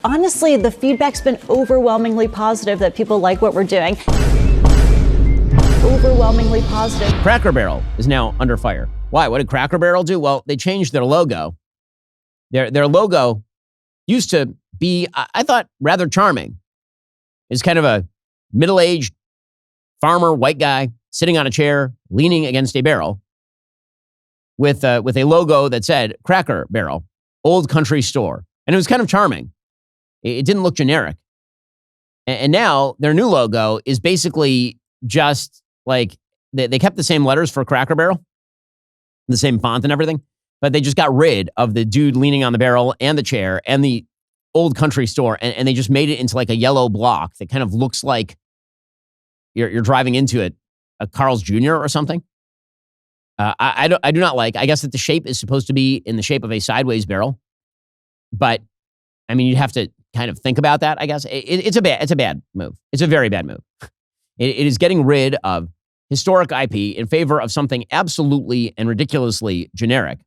Honestly, the feedback's been overwhelmingly positive that people like what we're doing. Overwhelmingly positive. Cracker Barrel is now under fire. Why? What did Cracker Barrel do? Well, they changed their logo. Their logo used to be, I thought, rather charming. It's kind of a middle-aged farmer, white guy, sitting on a chair, leaning against a barrel with a logo that said Cracker Barrel, Old Country Store. And it was kind of charming. It didn't look generic. And now their new logo is basically just like, they kept the same letters for Cracker Barrel, the same font and everything, but they just got rid of the dude leaning on the barrel and the chair and the Old Country Store, and they just made it into like a yellow block that kind of looks like you're driving into a Carl's Jr. or something. I do not like. I guess that the shape is supposed to be in the shape of a sideways barrel, but I mean, you'd have to kind of think about that. I guess it's a bad move. It's a very bad move. It is getting rid of historic IP in favor of something absolutely and ridiculously generic.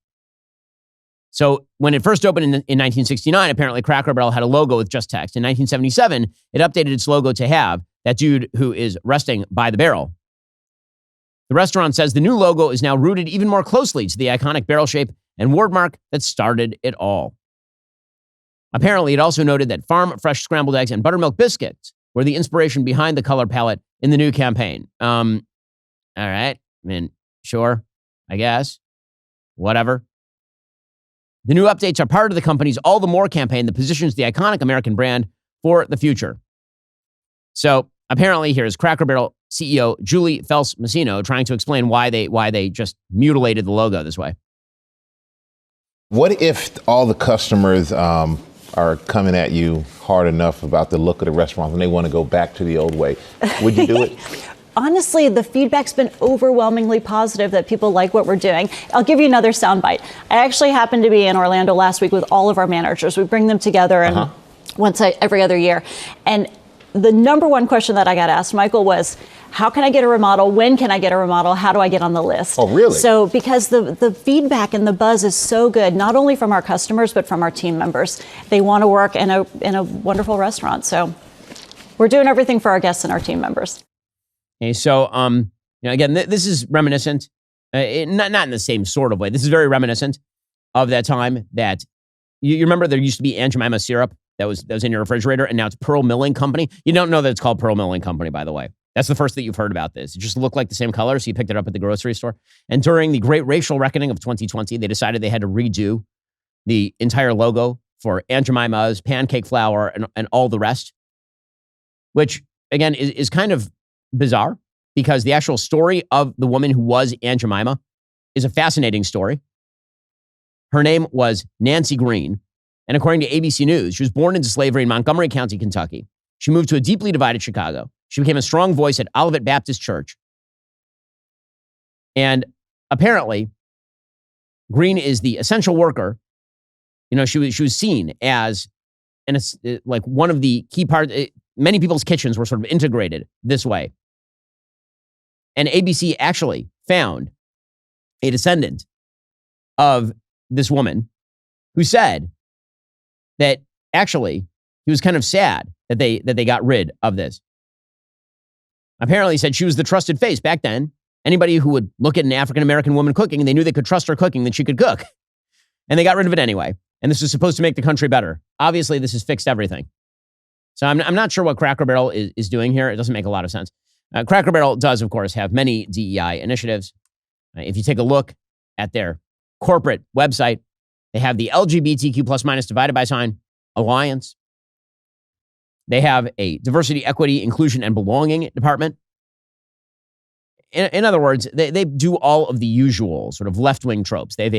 So when it first opened in 1969, apparently Cracker Barrel had a logo with just text. In 1977, it updated its logo to have that dude who is resting by the barrel. The restaurant says the new logo is now rooted even more closely to the iconic barrel shape and wordmark that started it all. Apparently, it also noted that farm fresh scrambled eggs and buttermilk biscuits were the inspiration behind the color palette in the new campaign. All right. I mean, sure, I guess. Whatever. The new updates are part of the company's All the More campaign that positions the iconic American brand for the future. So apparently, here's Cracker Barrel CEO Julie Fels-Massino trying to explain why they just mutilated the logo this way. What if all the customers are coming at you hard enough about the look of the restaurant and they want to go back to the old way? Would you do it? Honestly, the feedback's been overwhelmingly positive that people like what we're doing. I'll give you another soundbite. I actually happened to be in Orlando last week with all of our managers. We bring them together and every other year. And the number one question that I got asked, Michael, was, how can I get a remodel? When can I get a remodel? How do I get on the list? Oh, really? So because the feedback and the buzz is so good, not only from our customers, but from our team members. They want to work in a wonderful restaurant. So we're doing everything for our guests and our team members. Okay, so again, this is reminiscent, not in the same sort of way. This is very reminiscent of that time that you remember there used to be Aunt Jemima syrup that was in your refrigerator, and now it's Pearl Milling Company. You don't know that it's called Pearl Milling Company, by the way. That's the first that you've heard about this. It just looked like the same color, so you picked it up at the grocery store. And during the great racial reckoning of 2020, they decided they had to redo the entire logo for Aunt Jemima's, pancake flour, and all the rest, which, again, is kind of bizarre because the actual story of the woman who was Aunt Jemima is a fascinating story. Her name was Nancy Green. And according to ABC News, she was born into slavery in Montgomery County, Kentucky. She moved to a deeply divided Chicago. She became a strong voice at Olivet Baptist Church. And apparently, Green is the essential worker. You know, she was seen as like one of the key parts. Many people's kitchens were sort of integrated this way. And ABC actually found a descendant of this woman who said that actually he was kind of sad that they got rid of this. Apparently, he said she was the trusted face back then. Anybody who would look at an African-American woman cooking and they knew they could trust her cooking, that she could cook. And they got rid of it anyway. And this was supposed to make the country better. Obviously, this has fixed everything. So I'm not sure what Cracker Barrel is doing here. It doesn't make a lot of sense. Cracker Barrel does, of course, have many DEI initiatives. If you take a look at their corporate website, they have the LGBTQ plus minus divided by sign alliance. They have a diversity, equity, inclusion, and belonging department. In other words, they do all of the usual sort of left-wing tropes. They have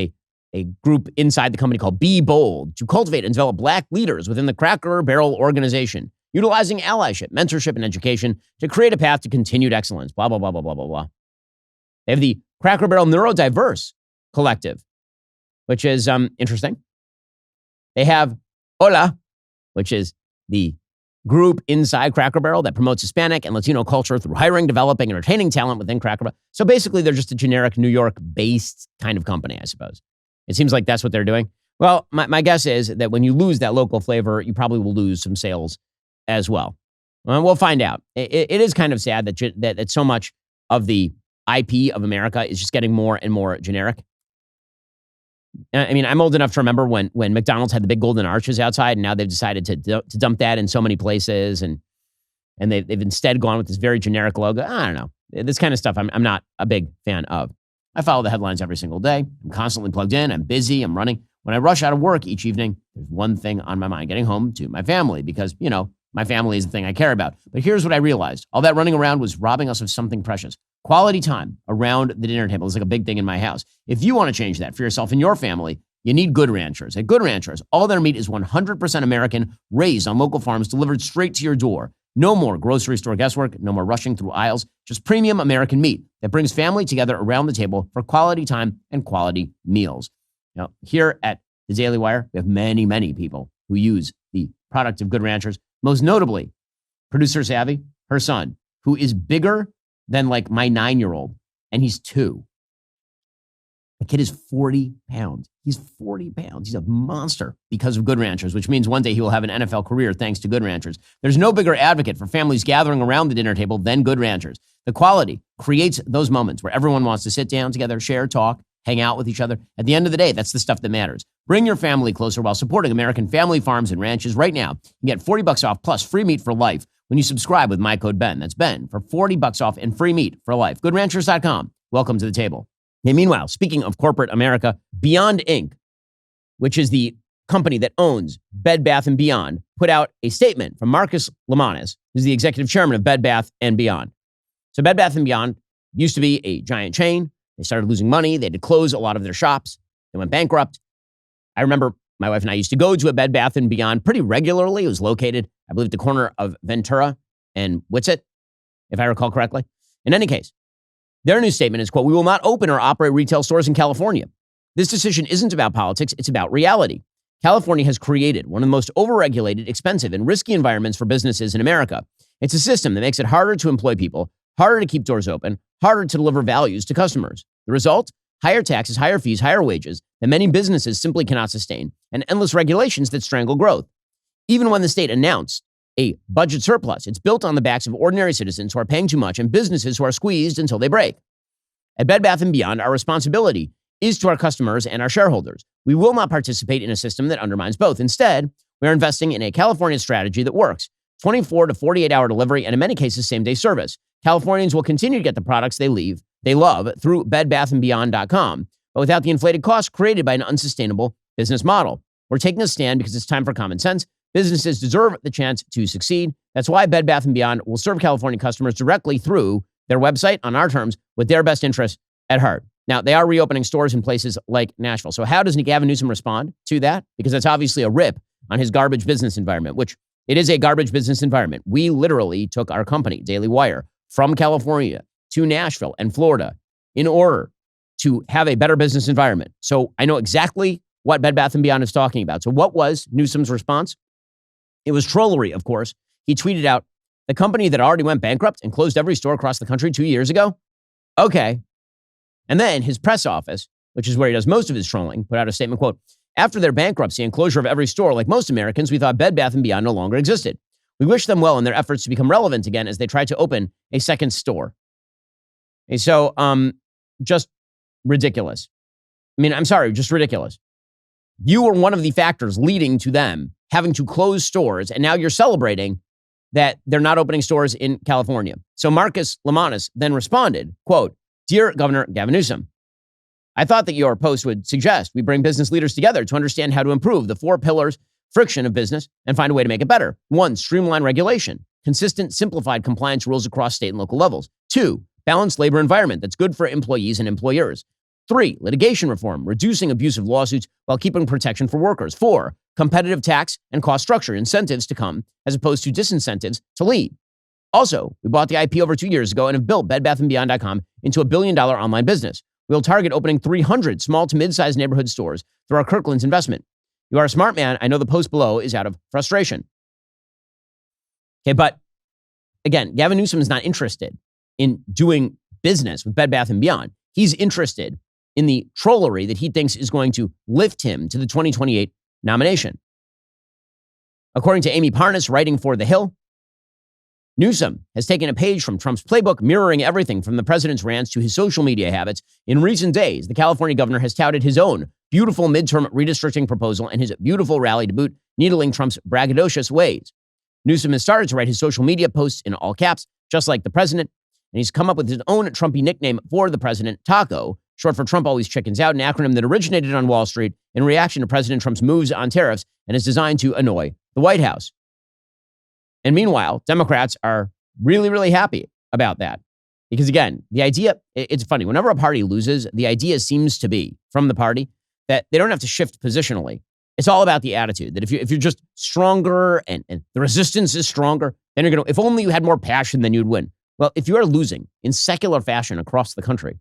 a group inside the company called Be Bold to cultivate and develop black leaders within the Cracker Barrel organization, utilizing allyship, mentorship, and education to create a path to continued excellence, blah, blah, blah, blah, blah, blah, blah. They have the Cracker Barrel Neurodiverse Collective, which is interesting. They have Hola, which is the group inside Cracker Barrel that promotes Hispanic and Latino culture through hiring, developing, and retaining talent within Cracker Barrel. So basically, they're just a generic New York-based kind of company, I suppose. It seems like that's what they're doing. Well, my guess is that when you lose that local flavor, you probably will lose some sales as well. We'll find out. It is kind of sad that so much of the IP of America is just getting more and more generic. I mean, I'm old enough to remember when McDonald's had the big golden arches outside, and now they've decided to dump that in so many places, and they've instead gone with this very generic logo. I don't know. This kind of stuff I'm not a big fan of. I follow the headlines every single day. I'm constantly plugged in. I'm busy. I'm running. When I rush out of work each evening, there's one thing on my mind: getting home to my family, because, my family is the thing I care about. But here's what I realized. All that running around was robbing us of something precious. Quality time around the dinner table is like a big thing in my house. If you want to change that for yourself and your family, you need Good Ranchers. At Good Ranchers, all their meat is 100% American, raised on local farms, delivered straight to your door. No more grocery store guesswork, no more rushing through aisles, just premium American meat that brings family together around the table for quality time and quality meals. Now, here at the Daily Wire, we have many, many people who use the product of Good Ranchers, most notably producer Savvy, her son, who is bigger than like my 9-year-old, and he's 2. The kid is 40 pounds. He's 40 pounds. He's a monster because of Good Ranchers, which means one day he will have an NFL career thanks to Good Ranchers. There's no bigger advocate for families gathering around the dinner table than Good Ranchers. The quality creates those moments where everyone wants to sit down together, share, talk, hang out with each other. At the end of the day, that's the stuff that matters. Bring your family closer while supporting American family farms and ranches right now. You get $40 off plus free meat for life when you subscribe with my code Ben. That's Ben for $40 off and free meat for life. GoodRanchers.com. Welcome to the table. Hey, meanwhile, speaking of corporate America, Beyond Inc., which is the company that owns Bed Bath & Beyond, put out a statement from Marcus Lemonis, who's the executive chairman of Bed Bath & Beyond. So Bed Bath & Beyond used to be a giant chain. They started losing money. They had to close a lot of their shops. They went bankrupt. I remember my wife and I used to go to a Bed Bath & Beyond pretty regularly. It was located, I believe, at the corner of Ventura and Whitsett, if I recall correctly. In any case, their new statement is, quote, "We will not open or operate retail stores in California. This decision isn't about politics. It's about reality. California has created one of the most overregulated, expensive, and risky environments for businesses in America. It's a system that makes it harder to employ people, harder to keep doors open, harder to deliver values to customers. The result? Higher taxes, higher fees, higher wages that many businesses simply cannot sustain, and endless regulations that strangle growth. Even when the state announced a budget surplus, it's built on the backs of ordinary citizens who are paying too much and businesses who are squeezed until they break. At Bed Bath & Beyond, our responsibility is to our customers and our shareholders. We will not participate in a system that undermines both. Instead, we are investing in a California strategy that works. 24 to 48-hour delivery, and in many cases, same-day service. Californians will continue to get the products they love through bedbathandbeyond.com, but without the inflated costs created by an unsustainable business model. We're taking a stand because it's time for common sense. Businesses deserve the chance to succeed. That's why Bed Bath & Beyond will serve California customers directly through their website on our terms with their best interests at heart. Now, they are reopening stores in places like Nashville. So how does Gavin Newsom respond to that? Because that's obviously a rip on his garbage business environment, which it is a garbage business environment. We literally took our company, Daily Wire, from California to Nashville and Florida in order to have a better business environment. So I know exactly what Bed Bath & Beyond is talking about. So what was Newsom's response? It was trollery, of course. He tweeted out, "The company that already went bankrupt and closed every store across the country 2 years ago? Okay." And then his press office, which is where he does most of his trolling, put out a statement, quote, "After their bankruptcy and closure of every store, like most Americans, we thought Bed Bath & Beyond no longer existed. We wish them well in their efforts to become relevant again as they try to open a second store." And so, just ridiculous. I mean, I'm sorry, just ridiculous. You were one of the factors leading to them having to close stores, and now you're celebrating that they're not opening stores in California. So Marcus Lemonis then responded, quote, "Dear Governor Gavin Newsom, I thought that your post would suggest we bring business leaders together to understand how to improve the 4 pillars friction of business and find a way to make it better. 1, streamline regulation, consistent, simplified compliance rules across state and local levels. 2, balanced labor environment that's good for employees and employers. 3, litigation reform, reducing abusive lawsuits while keeping protection for workers. 4, competitive tax and cost structure, incentives to come as opposed to disincentives to lead. Also, we bought the IP over 2 years ago and have built bedbathandbeyond.com into a $1 billion online business. We'll target opening 300 small to mid-sized neighborhood stores through our Kirkland's investment. You are a smart man. I know the post below is out of frustration." Okay, but again, Gavin Newsom is not interested in doing business with Bed Bath & Beyond. He's interested in the trollery that he thinks is going to lift him to the 2028 nomination. According to Amy Parnas, writing for The Hill, Newsom has taken a page from Trump's playbook, mirroring everything from the president's rants to his social media habits. In recent days, the California governor has touted his own beautiful midterm redistricting proposal and his beautiful rally to boot, needling Trump's braggadocious ways. Newsom has started to write his social media posts in all caps, just like the president, and he's come up with his own Trumpy nickname for the president, Taco, short for Trump Always Chickens Out, an acronym that originated on Wall Street in reaction to President Trump's moves on tariffs and is designed to annoy the White House. And meanwhile, Democrats are really, really happy about that. Because again, the idea, it's funny, whenever a party loses, the idea seems to be from the party that they don't have to shift positionally. It's all about the attitude, that if you're just stronger and the resistance is stronger, then you're going to, if only you had more passion, then you'd win. Well, if you are losing in secular fashion across the country,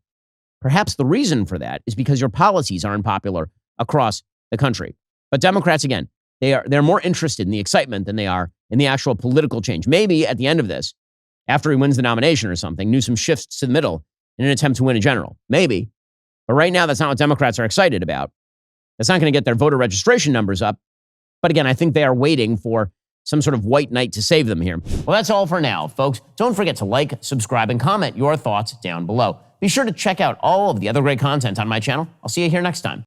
perhaps the reason for that is because your policies aren't popular across the country. But Democrats, again, they're more interested in the excitement than they are in the actual political change. Maybe at the end of this, after he wins the nomination or something, Newsom shifts to the middle in an attempt to win a general. Maybe. But right now, that's not what Democrats are excited about. That's not going to get their voter registration numbers up. But again, I think they are waiting for some sort of white knight to save them here. Well, that's all for now, folks. Don't forget to like, subscribe, and comment your thoughts down below. Be sure to check out all of the other great content on my channel. I'll see you here next time.